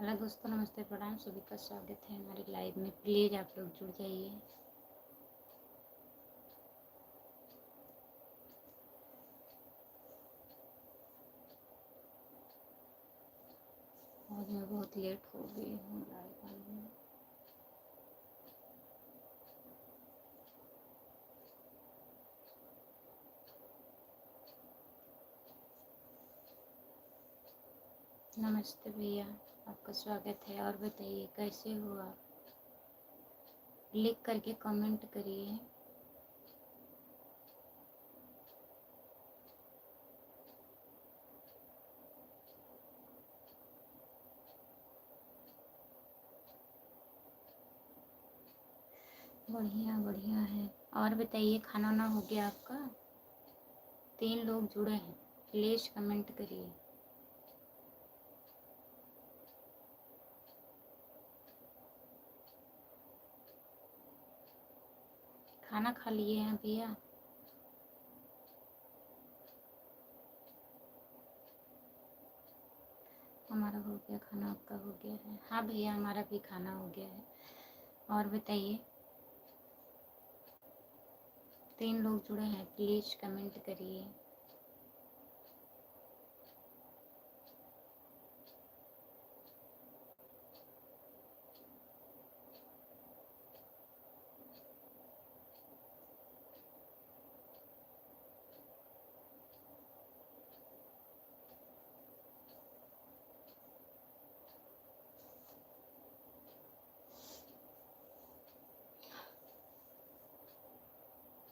Hello दोस्तों, नमस्ते, प्रणाम। सभी का स्वागत है हमारी लाइव में। प्लीज़ आप लोग जुड़ जाइए। आज मैं बहुत लेट हो गई हूँ लाइव आने में। नमस्ते भैया, आपका स्वागत है। और बताइए कैसे हो आप? लिख करके कमेंट करिए। बढ़िया बढ़िया है। और बताइए, खाना वाना हो गया आपका? 3 लोग जुड़े हैं, प्लीज़ कमेंट करिए। खाना खा लिए हैं भैया? हमारा हो गया खाना, आपका हो गया है? हाँ भैया, हमारा भी खाना हो गया है। और बताइए, 3 लोग जुड़े हैं, प्लीज़ कमेंट करिए।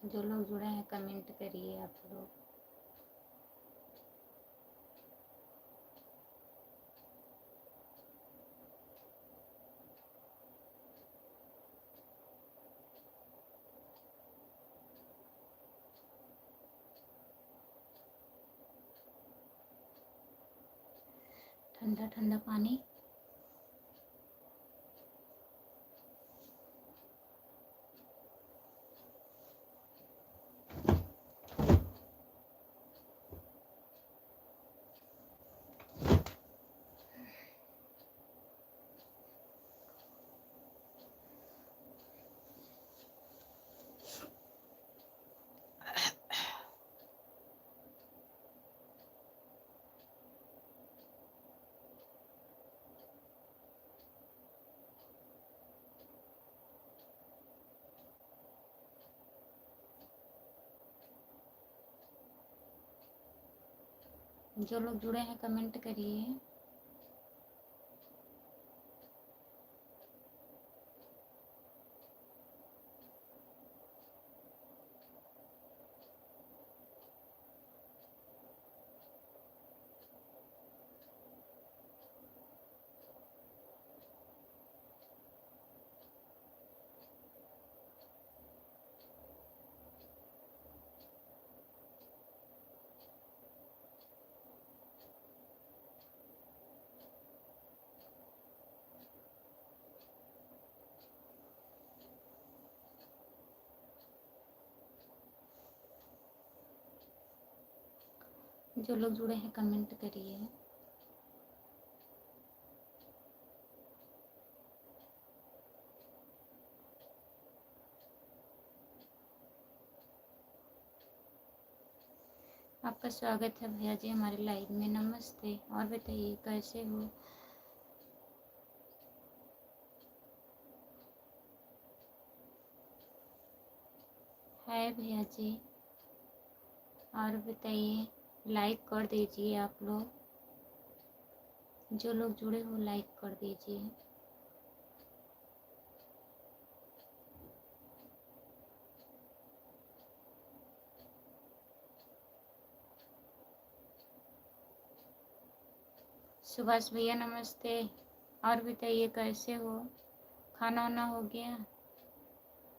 जो लोग जुड़े हैं कमेंट करिए आप लोग। ठंडा ठंडा पानी। जो लोग जुड़े हैं कमेंट करिए। जो लोग जुड़े हैं कमेंट करिए। आपका स्वागत है भैया जी हमारे लाइव में। नमस्ते। और बताइए कैसे हो? है भैया जी। और बताइए, लाइक कर दीजिए आप लोग। जो लोग जुड़े हो लाइक कर दीजिए। सुभाष भैया नमस्ते। और बताइए कैसे हो? खाना वाना हो गया?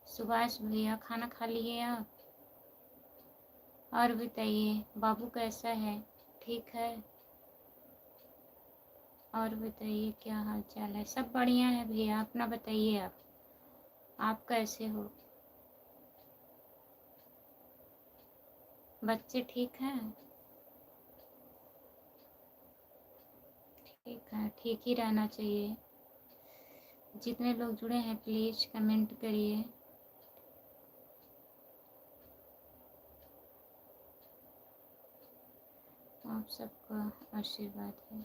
सुभाष भैया खाना खा लिए आप? और बताइए बाबू कैसा है? ठीक है? और बताइए क्या हाल चाल है? सब बढ़िया है भैया। अपना बताइए आप कैसे हो? बच्चे ठीक हैं? ठीक है, ठीक ही रहना चाहिए। जितने लोग जुड़े हैं प्लीज़ कमेंट करिए। आप सबका आशीर्वाद है।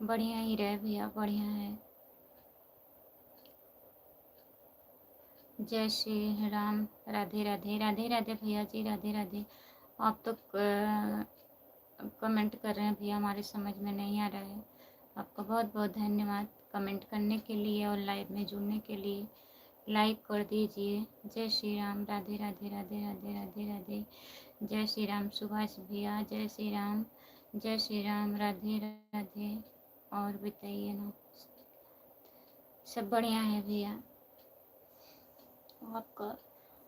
बढ़िया ही रहे भैया, बढ़िया है। जय श्री राम। राधे राधे। राधे राधे भैया जी, राधे राधे। आप तो कमेंट कर रहे हैं भैया, हमारे समझ में नहीं आ रहा है। आपका बहुत बहुत धन्यवाद कमेंट करने के लिए और लाइव में जुड़ने के लिए। लाइक कर दीजिए। जय श्री राम। राधे राधे राधे राधे राधे राधे। जय श्री राम सुभाष भैया, जय श्री राम। जय श्री राम। राधे राधे। और बताइए ना, सब बढ़िया है भैया? आपका,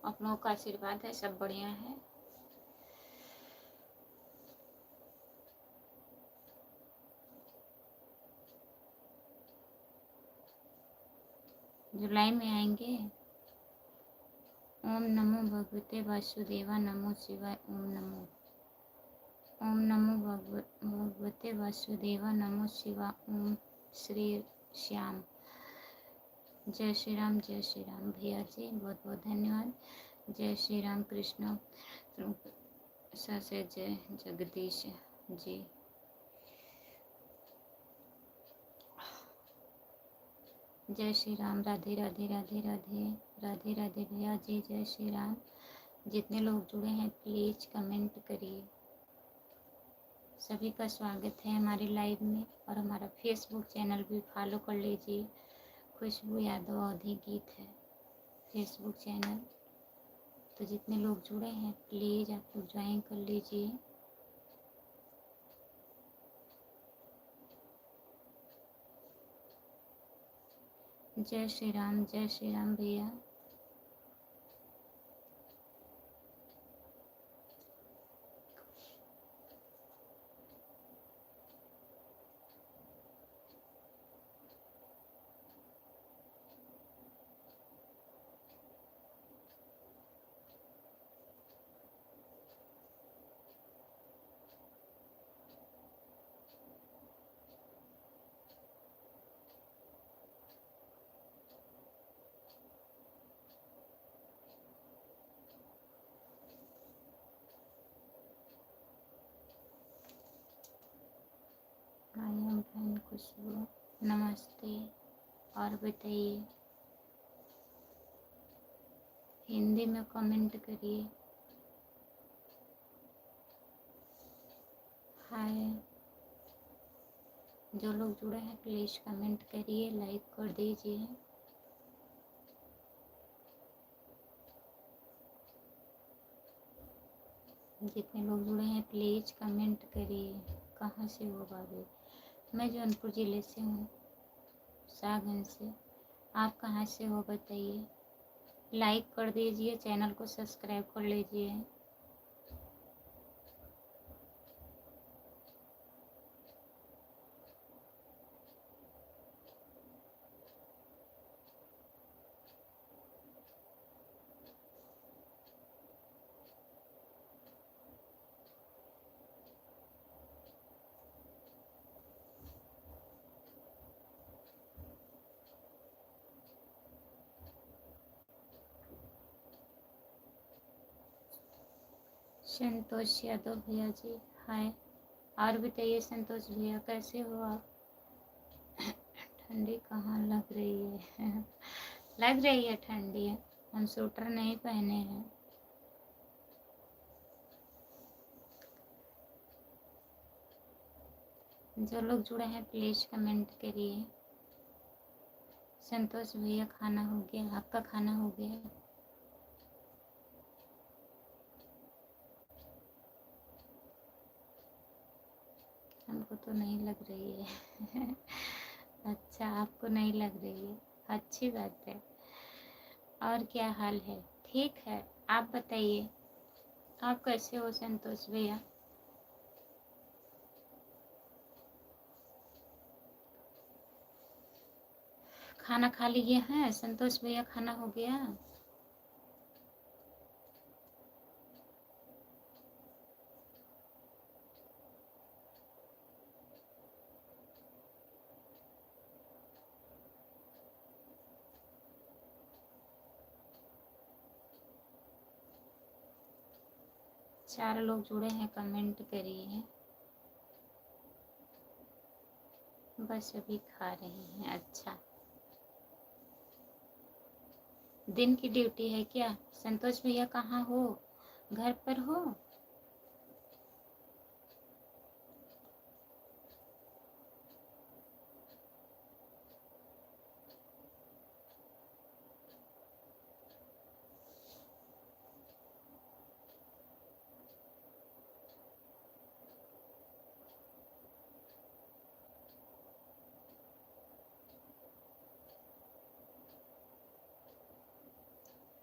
आप लोगों का आशीर्वाद है, सब बढ़िया है। जुलाई में आएंगे। ओम नमो भगवते वासुदेवा नमो शिवाय। ओम नमो भगवते वासुदेवा नमो शिवा। ओम श्री श्याम। जय श्री राम। जय श्री राम भैया जी, बहुत बहुत धन्यवाद। जय श्री राम कृष्ण से जय जगदीश जी। जय श्री राम। राधे राधे राधे राधे राधे राधे भैया जी, जय श्री राम। जितने लोग जुड़े हैं प्लीज़ कमेंट करिए। सभी का स्वागत है हमारे लाइव में। और हमारा फेसबुक चैनल भी फॉलो कर लीजिए। खुशबू यादव अवधी गीत है फेसबुक चैनल। तो जितने लोग जुड़े हैं प्लीज़ आप लोग ज्वाइन कर लीजिए। जय श्री राम। जय श्री राम भैया। आई एम फाइन खुशबू, नमस्ते। और बताइए, हिंदी में कमेंट करिए। हाय। जो लोग जुड़े हैं प्लीज़ कमेंट करिए, लाइक कर दीजिए। जितने लोग जुड़े हैं प्लीज़ कमेंट करिए। कहाँ से हो भाभी? मैं जौनपुर ज़िले से हूँ, सागंज से। आप कहाँ से हो बताइए? लाइक कर दीजिए, चैनल को सब्सक्राइब कर लीजिए। संतोष यादव भैया जी, हाय। और बताइए संतोष भैया, कैसे हो आप? ठंडी कहाँ लग रही है? लग रही है ठंडी है, हम स्वेटर नहीं पहने हैं। जो लोग जुड़े हैं प्लीज़ कमेंट करिए। संतोष भैया, खाना हो गया? आपका खाना हो गया? हमको तो नहीं लग रही है। अच्छा, आपको नहीं लग रही है, अच्छी बात है। और क्या हाल है? ठीक है, आप बताइए, आप कैसे हो संतोष भैया? खाना खा लिए हैं संतोष भैया? खाना हो गया? 4 लोग जुड़े हैं, कमेंट करिए। बस अभी खा रहे हैं। अच्छा, दिन की ड्यूटी है क्या? संतोष भैया कहाँ हो? घर पर हो?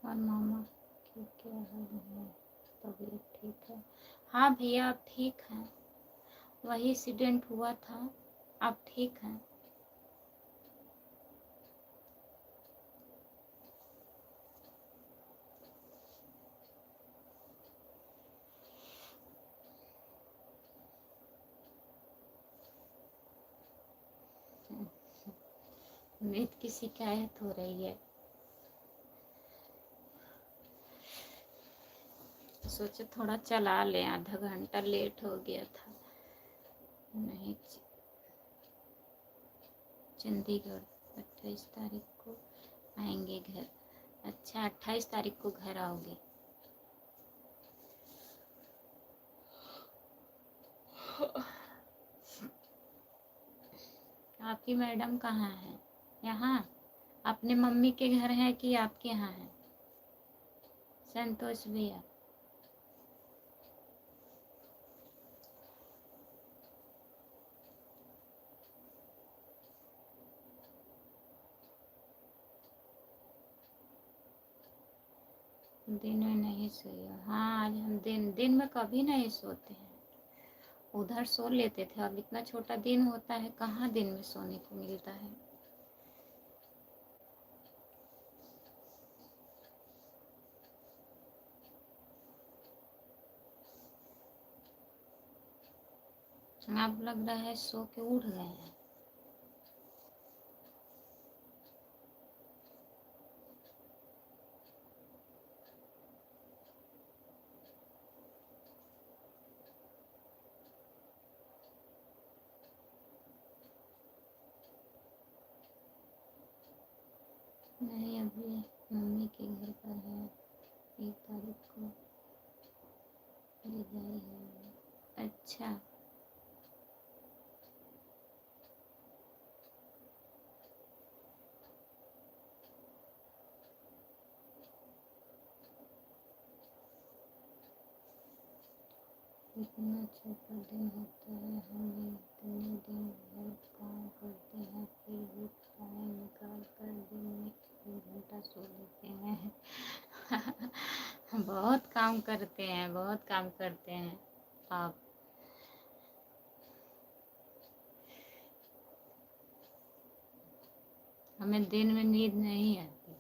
और मामा की क्या हाल है? तबीयत ठीक है? हाँ भैया, आप ठीक हैं। वही एक्सीडेंट हुआ था, आप ठीक हैं? नींद की शिकायत हो रही है। सोचे थोड़ा चला ले, आधा घंटा लेट हो गया था। नहीं, चंडीगढ़ 28 तारीख को आएंगे घर। अच्छा, 28 तारीख को घर आओगे? आपकी मैडम कहाँ है? यहाँ अपने मम्मी के घर है कि आपके यहाँ है? संतोष भैया, दिन में नहीं सोई हो? हाँ, आज हम दिन में कभी नहीं सोते हैं। उधर सो लेते थे, अब इतना छोटा दिन होता है, कहाँ दिन में सोने को मिलता है। आप लग रहा है सो के उठ गए हैं। नहीं, अभी मम्मी के घर पर है। 1 तारीख को ले गए हैं। अच्छा, इतना छोटा दिन होता है, हम इतने दिन भर काम करते हैं, फिर भी टाइम निकाल कर दिन में 1 घंटा सो लेते हैं। बहुत काम करते हैं, बहुत काम करते हैं आप। हमें दिन में नींद नहीं आती है।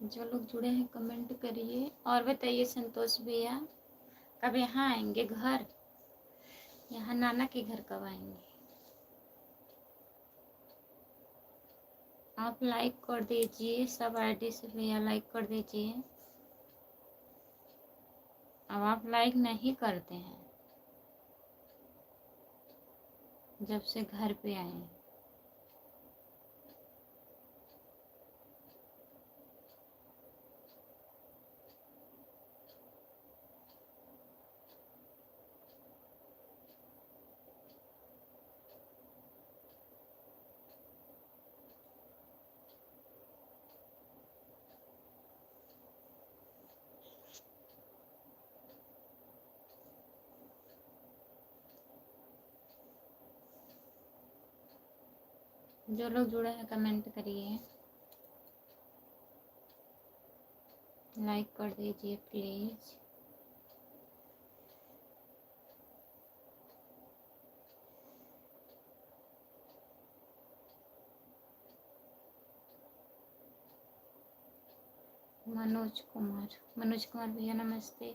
जो लोग जुड़े हैं कमेंट करिए। और बताइए संतोष भैया, कब यहाँ आएंगे घर? यहाँ नाना के घर कब आएंगे? आप लाइक कर दीजिए, सब आईडी से भैया लाइक कर दीजिए। अब आप लाइक नहीं करते हैं जब से घर पे आए हैं। जो लोग जुड़े हैं कमेंट करिए, लाइक कर दीजिए प्लीज़। मनोज कुमार भैया नमस्ते।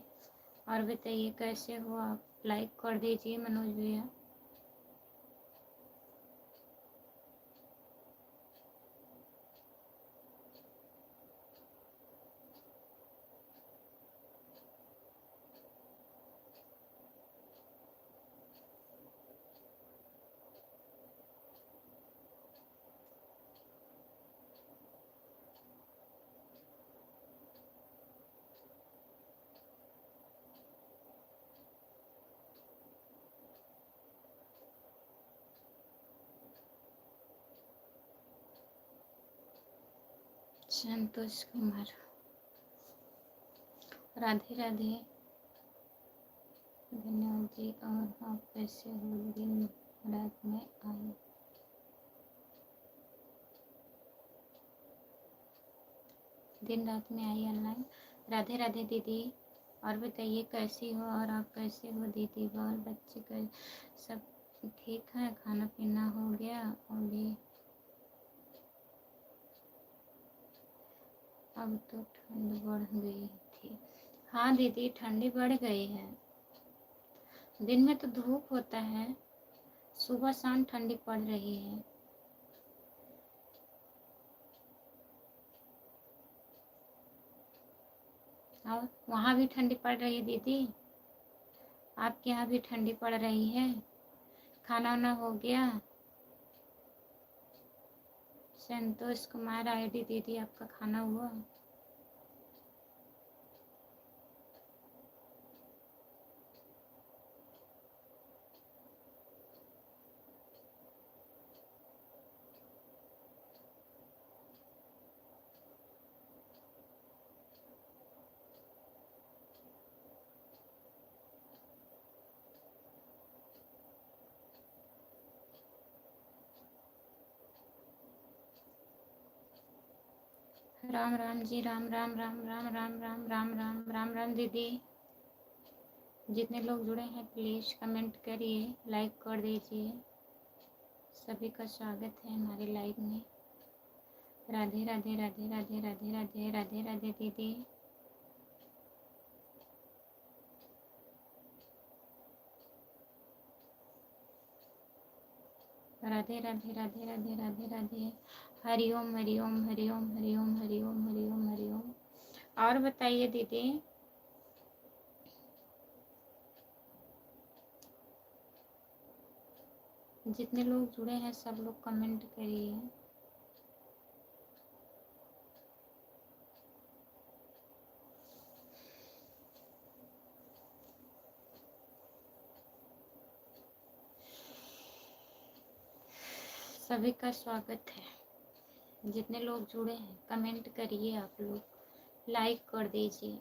और बताइए कैसे हो आप? लाइक कर दीजिए मनोज भैया। संतोष कुमार, राधे राधे, धन्यवाद जी। और आप कैसे हो? दिन रात में आए, दिन रात में आई ऑनलाइन। राधे राधे दीदी। और बताइए कैसी हो? और आप कैसे हो दीदी? बाल बच्चे का सब ठीक है? खाना पीना हो गया? अभी अब तो ठंड बढ़ गई थी। हाँ दीदी, ठंडी बढ़ गई है। दिन में तो धूप होता है, सुबह शाम ठंडी पड़ रही है। और वहाँ भी ठंडी पड़ रही है दीदी? आपके यहाँ भी ठंडी पड़ रही है? खाना वाना हो गया? संतोष कुमार आईडी दीदी, आपका खाना हुआ? राम राम जी, राम राम राम राम राम राम राम राम राम राम दीदी। जितने लोग जुड़े हैं प्लीज़ कमेंट करिए, लाइक कर दीजिए। सभी का स्वागत है हमारे लाइव में। राधे राधे राधे राधे राधे राधे राधे राधे दीदी। राधे राधे राधे राधे राधे राधे। हरिओम हरिओम हरिओम हरिओम हरिओम हरिओम हरिओम। और बताइए दीदी। जितने लोग जुड़े हैं सब लोग कमेंट करिए। सभी का स्वागत है। जितने लोग जुड़े हैं कमेंट करिए, आप लोग लाइक कर दीजिए।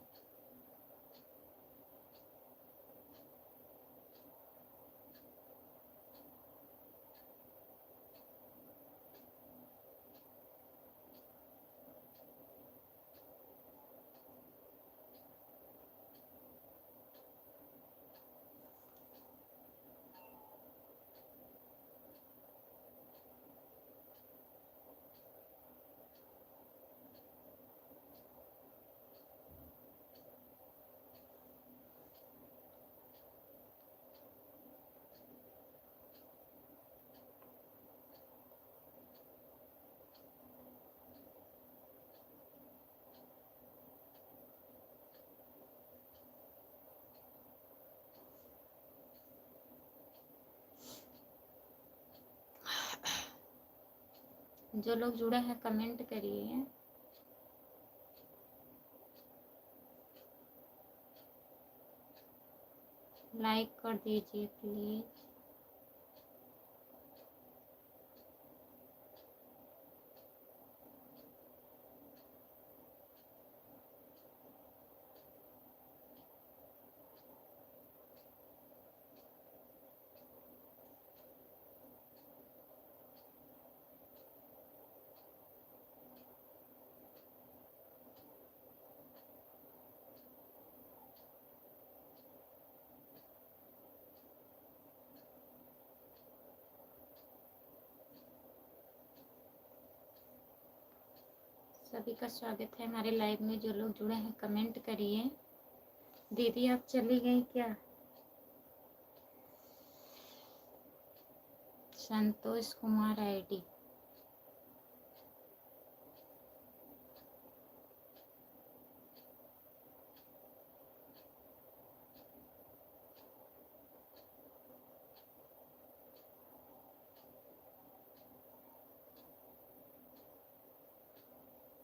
जो लोग जुड़े हैं कमेंट करिए। लाइक कर दीजिए प्लीज। सभी का स्वागत है हमारे लाइव में। जो लोग जुड़े हैं कमेंट करिए। दीदी आप चली गई क्या? संतोष कुमार आईडी।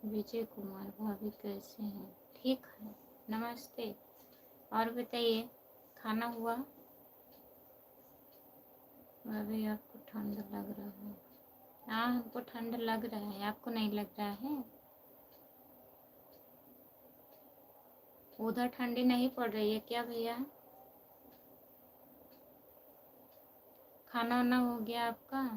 विजय कुमार भाभी कैसे हैं? ठीक है, नमस्ते। और बताइए, खाना हुआ? भाभी आपको ठंड लग रहा है? हाँ, हमको ठंड लग रहा है, आपको नहीं लग रहा है? उधर ठंडी नहीं पड़ रही है क्या भैया? खाना वाना हो गया आपका?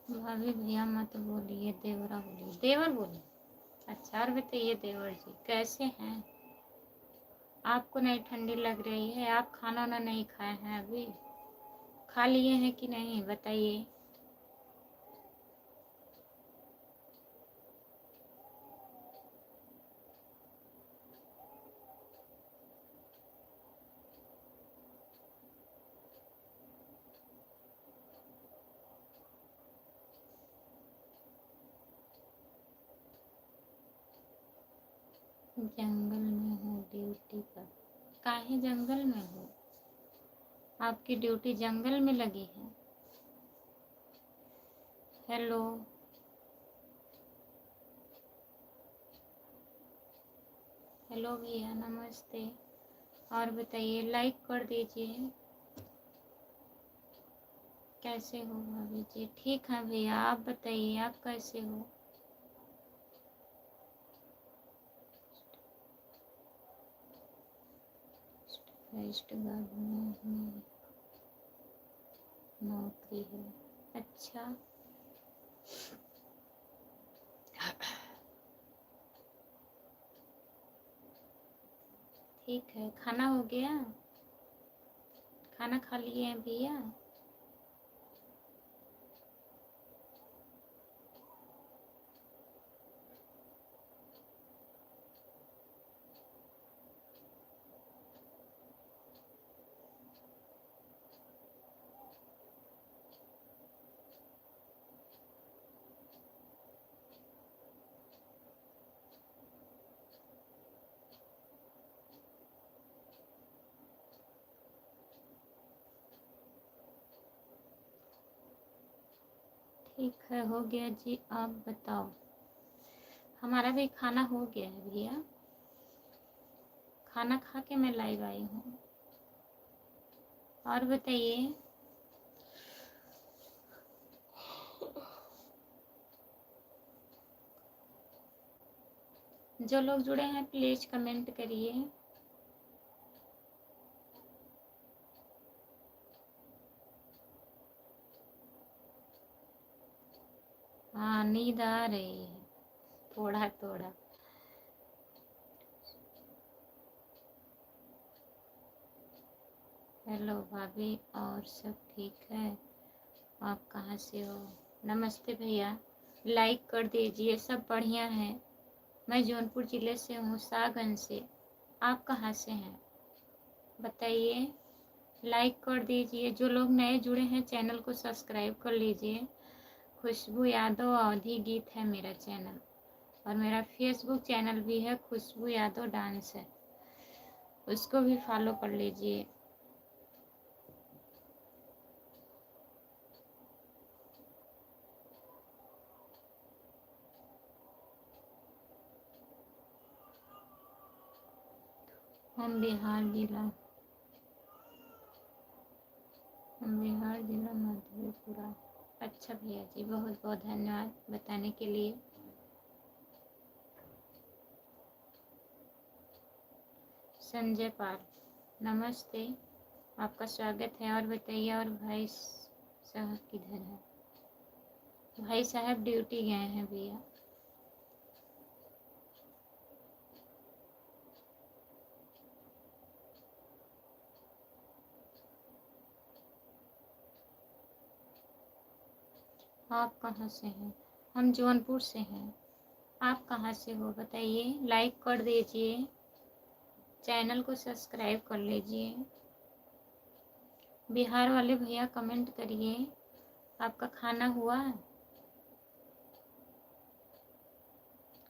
भाभी भैया मत बोलिए, देवरा बोलिए। देवर बोलिए। अच्छा, और बताइए देवर जी कैसे हैं? आपको नहीं ठंडी लग रही है? आप खाना वाना नहीं खाए हैं अभी? खा लिए हैं कि नहीं बताइए। जंगल में हूँ ड्यूटी पर। काहे जंगल में हो? आपकी ड्यूटी जंगल में लगी है? हेलो, हेलो भैया नमस्ते। और बताइए, लाइक कर दीजिए। कैसे हो भाभी जी? ठीक है भैया, आप बताइए आप कैसे हो? वेस्ट गार्ड में नौकरी है। अच्छा, ठीक है। खाना हो गया? खाना खा लिए हैं भैया? ठीक है, हो गया जी। आप बताओ। हमारा भी खाना हो गया है भैया। खाना खा के मैं लाइव आई हूँ। और बताइए। जो लोग जुड़े हैं प्लीज कमेंट करिए। हाँ, नींद आ रही है थोड़ा थोड़ा। हेलो भाभी, और सब ठीक है? आप कहाँ से हो? नमस्ते भैया। लाइक कर दीजिए, सब बढ़िया है। मैं जौनपुर ज़िले से हूँ, सागंज से। आप कहाँ से हैं बताइए? लाइक कर दीजिए। जो लोग नए जुड़े हैं चैनल को सब्सक्राइब कर लीजिए। खुशबू यादव अवधी गीत है मेरा चैनल। और मेरा फेसबुक चैनल भी है, खुशबू यादव डांस है, उसको भी फॉलो कर लीजिए। हम बिहार जिला। बिहार जिला मधेपुरा। अच्छा भैया जी, बहुत बहुत धन्यवाद बताने के लिए। संजय पाल, नमस्ते, आपका स्वागत है। और बताइए, और भाई साहब किधर है? भाई साहब ड्यूटी गए हैं भैया। आप कहाँ से हैं? हम जौनपुर से हैं। आप कहाँ से हो बताइए? लाइक कर दीजिए, चैनल को सब्सक्राइब कर लीजिए। बिहार वाले भैया कमेंट करिए, आपका खाना हुआ?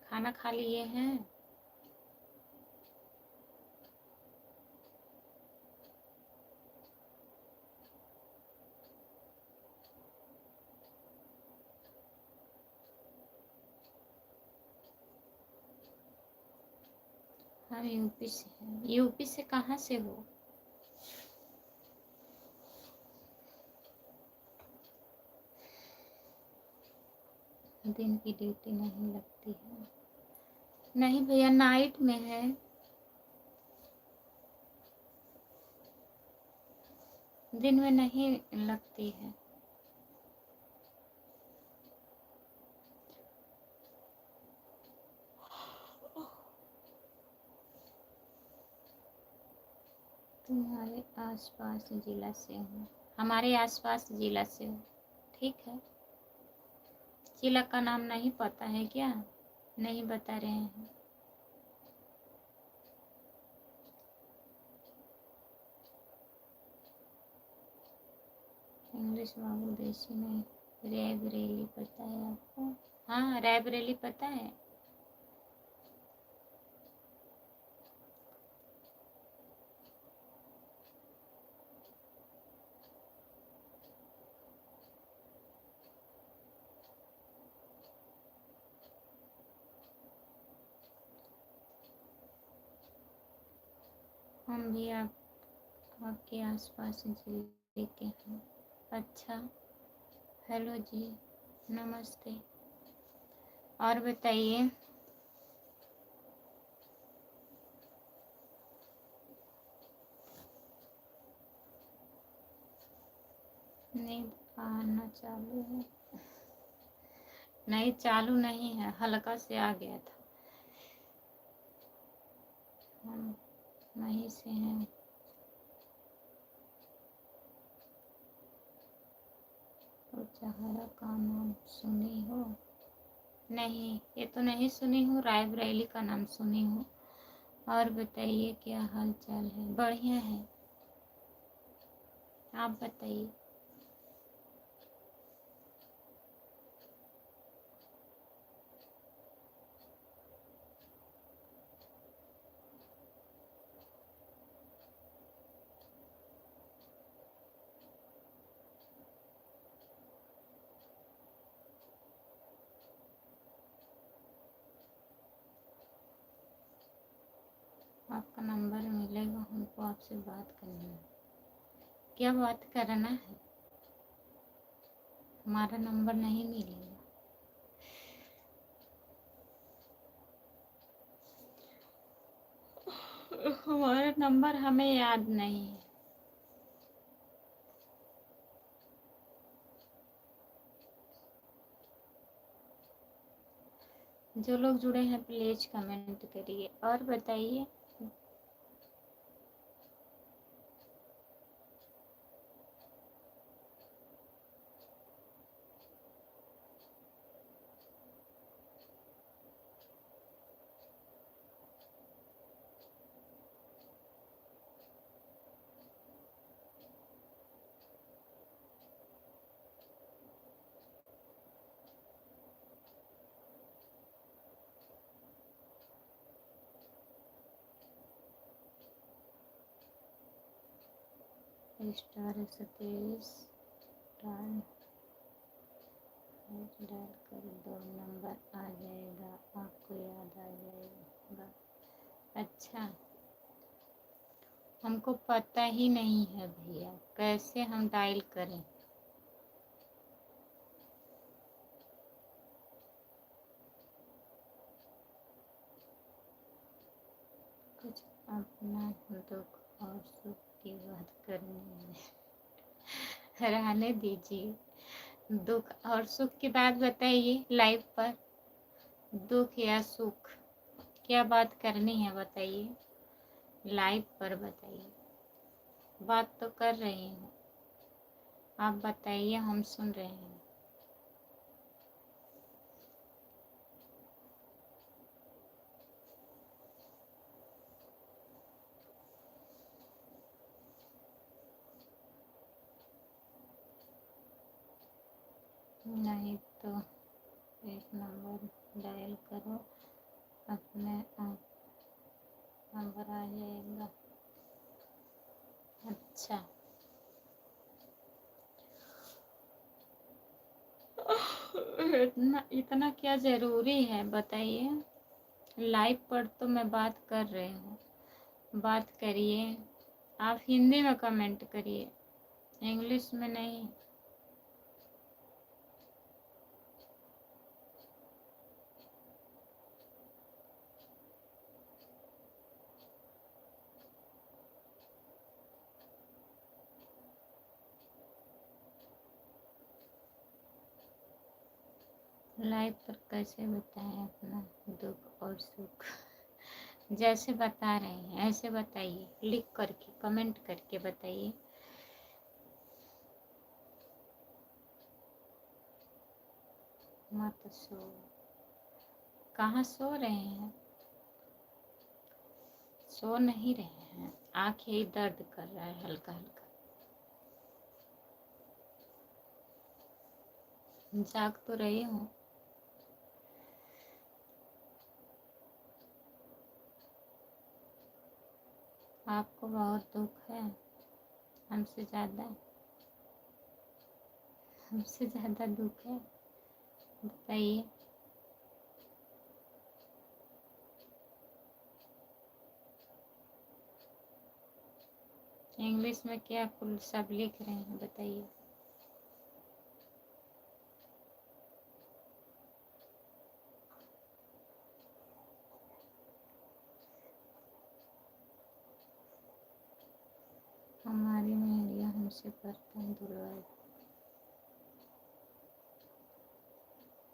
खाना खा लिए हैं? हम यूपी से हैं। यूपी से कहाँ से हो? दिन की ड्यूटी नहीं लगती है? नहीं भैया, नाइट में है। दिन में नहीं लगती है। तुम्हारे आसपास जिला से हूँ। हमारे आसपास जिला से हो, ठीक है। जिला का नाम नहीं पता है क्या? नहीं बता रहे हैं। इंग्लिश बाबू देसी में रायबरेली पता है आपको? हाँ, रायबरेली पता है। हम भी आपके आसपास जिले के हैं। अच्छा, हेलो जी, नमस्ते। और बताइए। नींद आना चालू है? नहीं, चालू नहीं है, हल्का से आ गया था। हम वहीं से हैं। उचहरा का नाम सुनी हो? नहीं, ये तो नहीं सुनी हूँ। रायबरेली का नाम सुनी हूँ। और बताइए, क्या हाल चाल है? बढ़िया है, आप बताइए। आपका नंबर मिलेगा, हमको आपसे बात करनी है। क्या बात करना है? हमारा नंबर नहीं मिलेगा। हमारा नंबर हमें याद नहीं है। जो लोग जुड़े हैं प्लीज कमेंट करिए। और बताइए। स्टार 123 डाल कर दो, नंबर आ जाएगा, आपको याद आ जाएगा। अच्छा, हमको पता ही नहीं है भैया, कैसे हम डायल करें। कुछ अपना दुख और सुख की बात करनी है। रहने दीजिए, दुख और सुख की बात बताइए लाइव पर। दुख या सुख, क्या बात करनी है बताइए, लाइव पर बताइए। बात तो कर रही हूँ, आप बताइए, हम सुन रहे हैं। नहीं तो एक नंबर डायल करो, अपने आप नंबर आ जाएगा। अच्छा, इतना क्या ज़रूरी है बताइए। लाइव पर तो मैं बात कर रही हूँ, बात करिए। आप हिंदी में कमेंट करिए, इंग्लिश में नहीं। लाइव पर कैसे बताएं अपना दुख और सुख। जैसे बता रहे हैं ऐसे बताइए, लिख करके कमेंट करके बताइए। मत सो, कहाँ सो रहे हैं, सो नहीं रहे हैं, आँखें ही दर्द कर रहा है हल्का हल्का। जाग तो रही हूँ। आपको बहुत दुख है, हमसे ज़्यादा, हमसे ज़्यादा दुख है, बताइए। इंग्लिश में क्या कुल सब लिख रहे हैं बताइए। हमारी मेहरिया हमसे बर्तन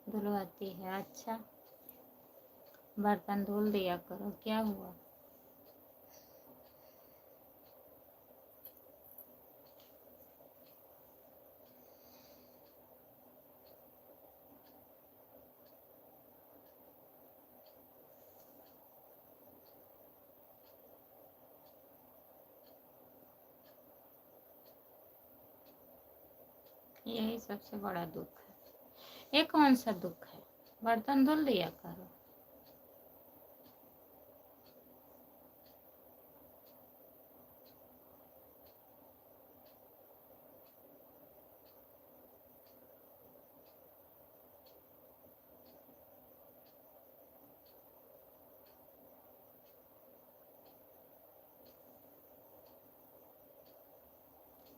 धुलवाती है। अच्छा, बर्तन धुल दिया करो, क्या हुआ। यही सबसे बड़ा दुख है। ये कौन सा दुख है, बर्तन धुल दिया करो।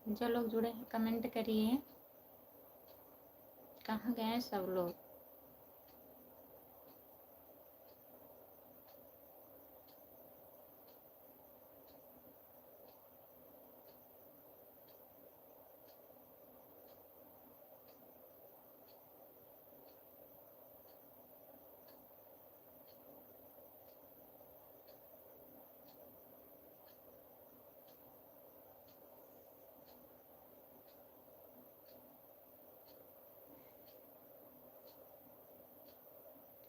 जो लोग जुड़े हैं कमेंट करिए, कहाँ गए सब लोग।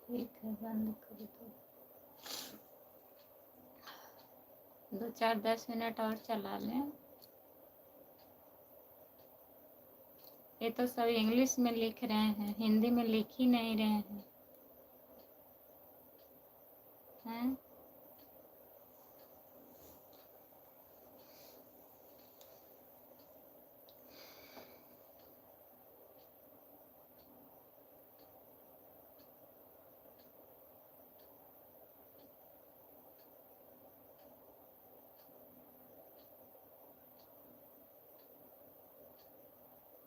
ठीक है, बंद कर दो। 2 4 10 मिनट और चला लें। ये तो सब इंग्लिश में लिख रहे हैं, हिंदी में लिख ही नहीं रहे हैं।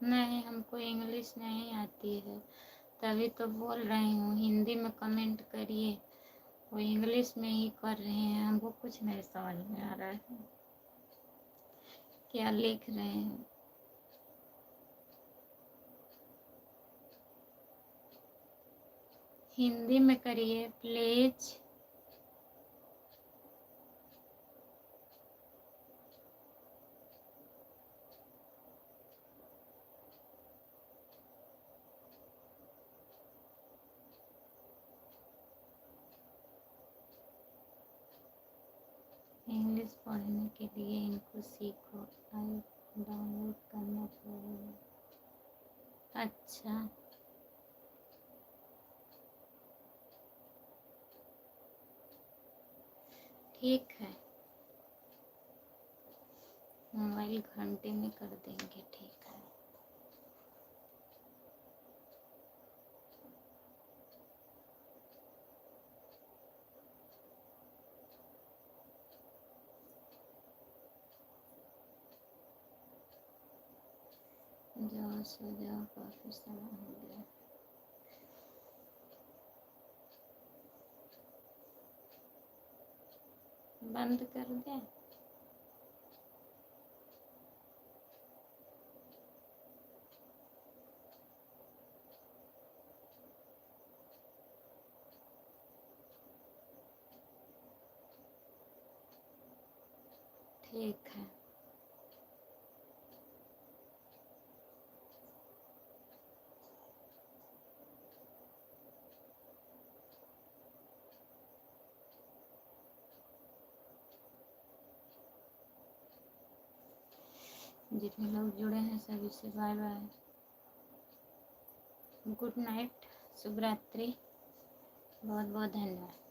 नहीं, हमको इंग्लिश नहीं आती है, तभी तो बोल रही हूँ हिंदी में कमेंट करिए। वो इंग्लिश में ही कर रहे हैं, हमको कुछ नहीं समझ में आ रहा है क्या लिख रहे हैं। हिंदी में करिए प्लीज। इंग्लिश पढ़ने के लिए इनको सीखो, ऐप डाउनलोड करना पड़ेगा। अच्छा, ठीक है, मोबाइल घंटे में कर देंगे, ठीक है। जाओ सो जाओ, काफी समय हो गया। बंद कर दे। ठीक है, जितने लोग जुड़े हैं सभी से बाय बाय, गुड नाइट, शुभ रात्रि, बहुत बहुत धन्यवाद।